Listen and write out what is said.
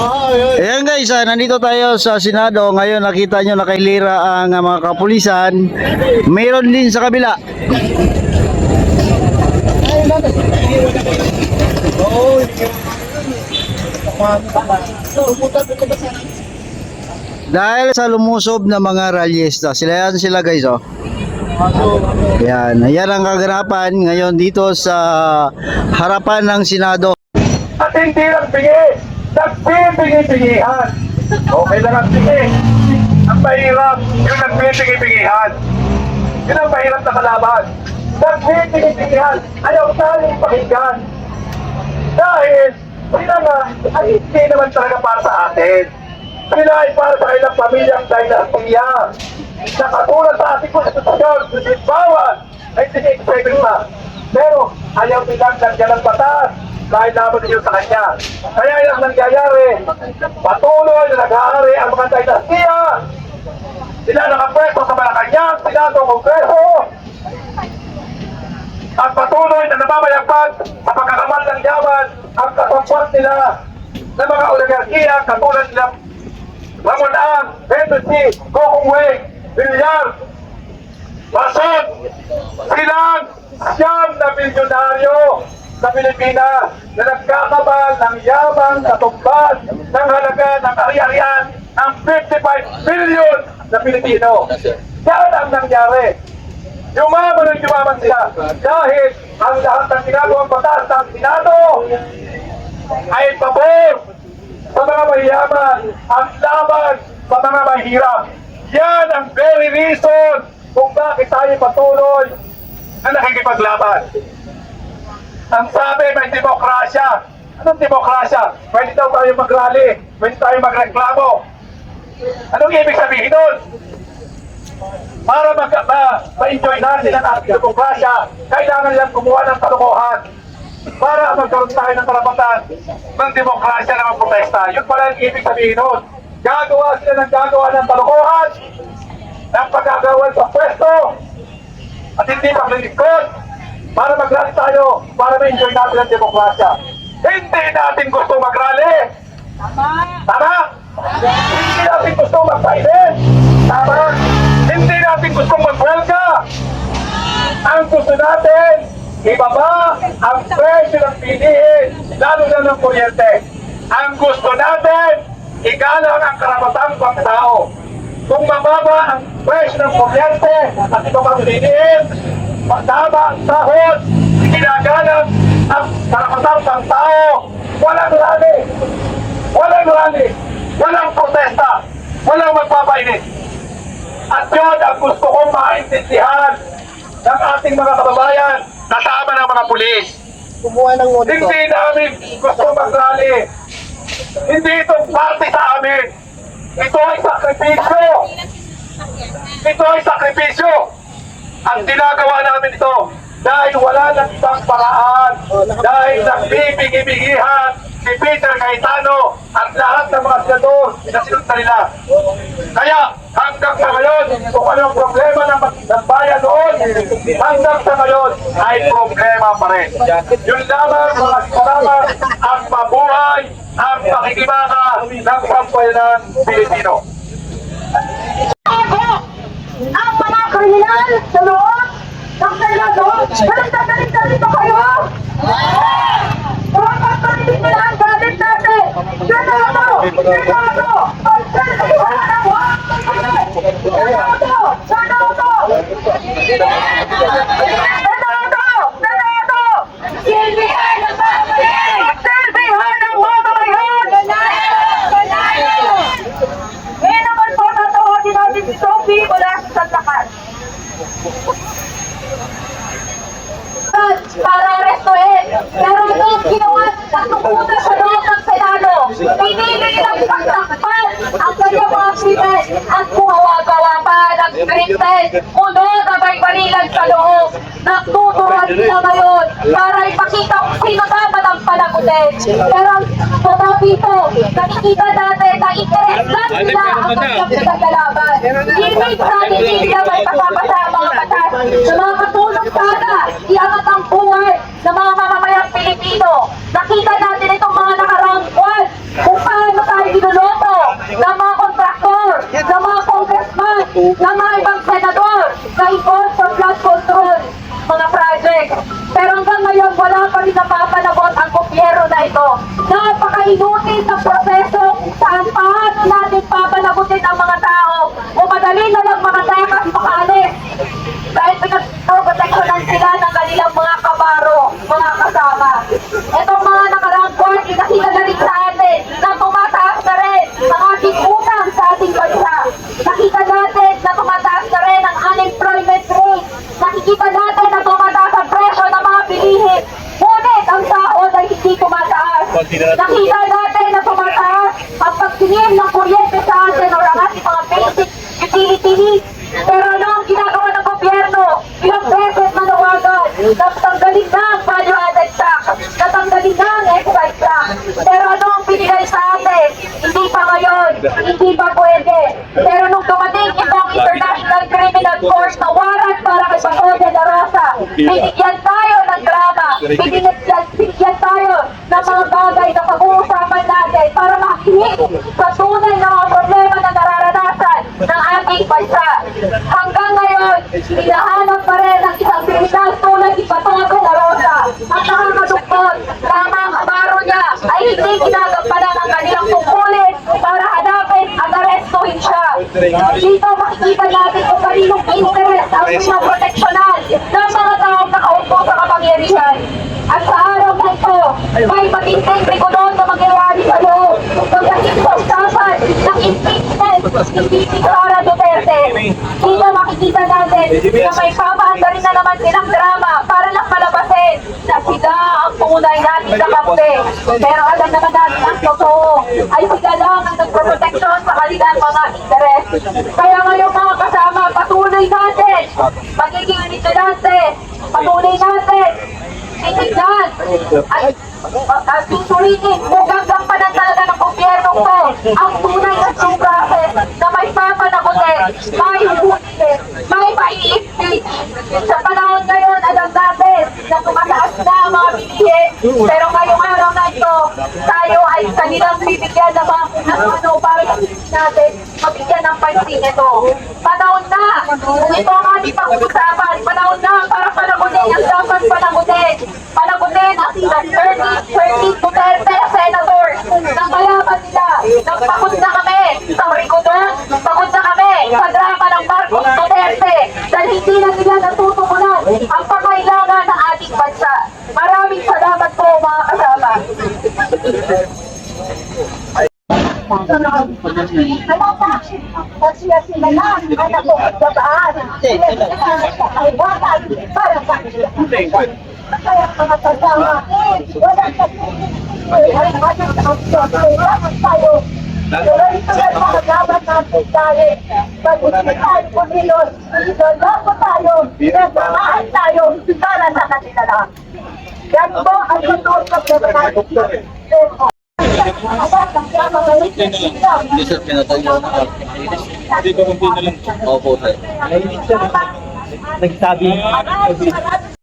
Ayan guys, nandito tayo sa Senado. Ngayon nakita nyo nakailira ang mga kapulisan. Mayroon din sa kabila. Dahil sa lumusob na mga ralyesta. Sila guys, oh. Yan ang kaganapan ngayon dito sa harapan ng Senado. At hindi lang pingi, nagbibingi-bingihan. Okay lang ang pingi. Ang mahirap, yung nagbibingi-bingihan. Yun ang mahirap na kalaban. Nagbibingi-bingihan, ayaw tayong pakinggan. Dahil, sila nga, ay hindi naman talaga para sa atin. Sila ay para sa ilang pamilyang dinastiya. Na katulad sa ating konstitusyon, bawat ay sige-expect pa. Pero, ayaw nilang nandiyan ang batas. Dahil naman ninyo sa kanya. Kaya yung nangyayari, patuloy na nag-aari ang mga dinastiya. Sila nakapwesto sa Malacanang, Senado, Kongreso. At patuloy na namamayagpag sa pagkakamal ng yaman ang kasapwat nila ng mga oligarkiya katulad nilang Ramon Ang, Bendusi, Kokongweng, Villar, Rason, silang siyam na milyonaryo sa Pilipinas na nagkakabal ng yamang katumbas ng halaga ng ari-arian ng 55 billion na Pilipino. Yan ang nangyari. Yumaman sila dahil ang lahat ng ginagawang batas ng Senado ay pabor sa mga mayayaman ang laban sa mga mahirap. Yan ang very reason kung bakit tayo patuloy na nakikipaglaban. Ang sabi, may demokrasya. Anong demokrasya? Pwede daw tayo mag-rally, pwede tayo magreklamo. Anong ibig sabihin doon? Para ma-enjoy natin ang ating demokrasya, kailangan nilang kumuha ng kalokohan para magkaroon tayo ng karapatan ng demokrasya na magprotesta. Yun pala ang ibig sabihin doon. Gagawa sila ng kalokohan ng pagkagawan sa pwesto at hindi paglilingkod para mag-rally tayo, para ma-enjoy natin ang demokrasya. Hindi natin gusto mag-rally. Tama? Hindi natin gusto mag-pilot. Tama? Hindi natin gusto mag-welga. Ang gusto natin, ibaba ang presyo ng bilihin, lalo na ng kuryente. Ang gusto natin, igalang ang karapatang pang-tao. Kung mababa ang presyo ng kuryente at ito pang bilihin, pagtama ang sahod, ginagalang ang karapatang pang-tao, walang rally, walang protesta, walang magpapainit. At yun ang gusto kong maintindihan ng ating mga kababayan, kasama ng mga pulis. Hindi namin gusto mag-rally. Hindi itong parte sa amin. Ito ay sakripisyo. Ito ay sakripisyo. Ang ginagawa namin ito dahil wala nang ibang paraan, dahil nagbibigi-bigihan si Peter Cayetano at lahat ng mga senador na sinunta nila. Kaya hanggang sa ngayon, kung anong problema ng bayan noon, hanggang sa ngayon ay problema pa rin. Yun lamang mga kasama ang mabuhay, ang pakikibaka ng sambayanan Pilipino. Ang mga kriminal sa loob ng Senado, galit pa kayo? Dapat panitin nila ang galit natin! Senado! Pagsalsihan ang huwag! Senado! Silbihan ang mamayan! Silbihan ang mamayan! Ngayon naman po tatawatin natin si Sophie mula sa Sanlakan. Para arestuhin. Pero itong ginawa ng tungkutan sa loob ng Senado. Pinili nilang pagtakpan ang kanyang mga krimen at kumawa-gawa pa ng krimen. Munod na may barilan sa loob. Nagtuturuan sila ngayon para ipakita kung sino dapat ang panagutin. Pero mga dito, nakikita natin na interes lang nila ang kanyang pinagdalaban. Ibig sabihin nila may pasapasa ang mga batas na mga katulong sana iangat ang buhay ng mga mamamayang Pilipino. Nakita natin itong mga nakaraang buwan kung paano tayo ng mga ibang senador na involved sa flood control mga project. Pero hanggang ngayon, wala pa rin napapanagot ang gobyerno na ito. Napaka-inutil ng proseso saan paano natin papanagutin ang mga tao o madali na lang makatakas makaalis. Dahil pinag-proteksyonan sila ng kanilang mga kabaro, mga kasama. Itong mga nakaraang court, nakita na rin sa atin na tumataas na rin ang ating utang sa ating bansa. Nakita natin na tumataas na rin ang unemployment rate. Nakikita natin na tumataas ang presyo ng mga bilihin. Ngunit ang sahod ay hindi tumataas. Nakita natin na tumataas ang pagtingin ng kuryente sa atin o ang ating mga basic utility needs. Pero ano ang ginagawa ng gobyerno? Ilang beses nanawagan, natanggalin na ang value-added tax, natanggalin na ang excise tax. Pero ano ang binigay sa atin? Hindi pa ngayon, hindi pa pwede. Pero nung dumating itong International Criminal Court na warrant para kay Bato de la Rosa, binigyan tayo ng drama, binigyan tayo ng mga bagay na pag-uusapan natin para makinig sa tunay na mga problema na nararanasan ng ating bansa. Hanggang ngayon, hinahanap pa rin ang isang kriminal tulad ni Bato de la Rosa. At nakakadukot na ang mga kabaro niya ay hindi ginagampanan ang kanilang tungkulin para hanapin at arestuhin siya. Dito makikita natin kung kaninong interest ang pinaproteksyonan ng mga taong nakaupo sa kapangyarihan. At sa araw na ito, may matinding tribunal na magyayari sa loob ng kasikwasapan ng impeachment ni Sara Duterte. Dito makikita natin na may papaanda rin na naman silang drama para lang palabasin na sila ang tunay natin na kampe. Pero alam naman natin ang totoo ay sila lang ang nagproteksyon sa kanilang mga interes. Kaya ngayon mga kasama, patuloy natin magiging vigilante, patuloy natin titignan at susuriin kung gagampanan talaga ng gobyerno ko ang tunay na due process na may papanagutin, may huhulihin, may mai-impeach. Sa panahon ngayon, alam natin na tumataas na ang mga bilihin, pero ngayong araw na ito, tayo ay kanilang bibigyan ng mga ano para natin mabigyan ng pansin ito. Panahon na, kung ito ang ating pag-usapan, panahon na para panagutin ang dapat panagutin. Panagutin ang 30 Duterte senators ng bayakan nila. Nagpagod na kami sa Rigodon, pagod na kami sa drama ng Marcos Duterte dahil hindi na nila natutukunan ang pangailangan ng ating bansa. Maraming salamat po mga kasama. Kasi sila lang ang nagpapagdabaan. Ay wakan para sa kaya mga kasama, walang ay ating ang kailangan tayo. Pero ito ay makagabat natin tayo. Pag-isipan po nilos, lolo tayo, nagmamahal tayo para sa kanila lang. Yan po ang tutur sa pagkakalit. Sir, pinatayo na ako. Hindi ko kung lang. Opo, sir. Nagsabi